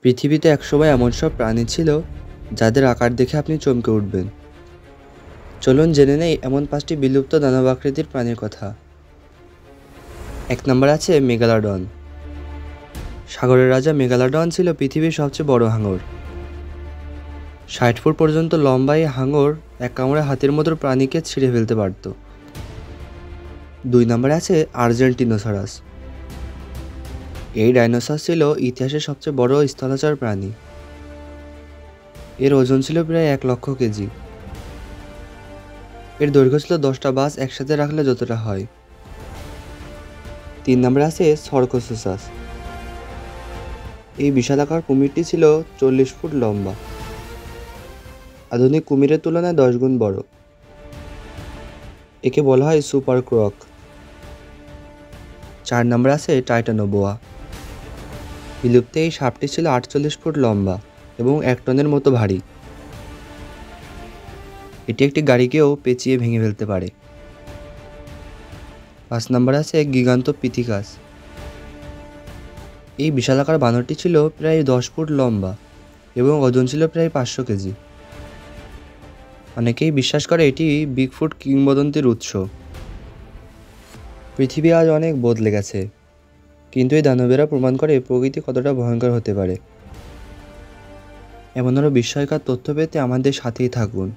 পৃথিবীতে একসময় এমন সব প্রাণী ছিল যাদের আকার দেখে আপনি চমকে উঠবেন। চলুন জেনে নেই এমন 5টি বিলুপ্ত দানব আকৃতির প্রাণীর কথা। 1 নম্বরে আছে মেগালোডন। সাগরের রাজা মেগালোডন ছিল পৃথিবীর সবচেয়ে বড় হাঙর। 60 ফুট পর্যন্ত লম্বা এই হাঙর এক কামড়ে হাতির মতো প্রাণীকে ছিঁড়ে ফেলতে পারত। 2 নম্বরে আছে আর্জেন্টিনোসরাস। এই ডাইনোসর ছিল ইতিহাসের সবচেয়ে বড় স্থলচর প্রাণী। এর ওজন ছিল প্রায় 1 লক্ষ কেজি। এর দৈর্ঘ্য ছিল 10টা বাস একসাথে রাখলে যতটা হয়। 3 নম্বরে আছে সরকোসোসাস। এই বিশালাকার কুমিরটি ছিল 40 ফুট লম্বা। আধুনিক কুমিরের তুলনায় 10 গুণ বড়। একে বলা হয় সুপার ক্রক। 4 নম্বরে আছে টাইটানোবোয়া। বিলুপ্ত এই সাপটি ছিল 48 ফুট লম্বা এবং 1 টনের মতো ভারী। এটি একটি গাড়িকেও পেঁচিয়ে ভেঙে ফেলতে পারে। 5 নম্বরে আছে গিগান্তোপিথিকাস। এই বিশালাকার বানরটি ছিল প্রায় 10 ফুট লম্বা এবং ওজন ছিল প্রায় 500 কেজি। অনেকেই বিশ্বাস করে এটি বিগফুট কিংবদন্তির উৎস। পৃথিবী আজ অনেক বদলে গেছে, কিন্তু এই দানবেরা প্রমাণ করে প্রকৃতি কতটা ভয়ঙ্কর হতে পারে। এমন আরও বিস্ময়কর তথ্য পেতে আমাদের সাথেই থাকুন।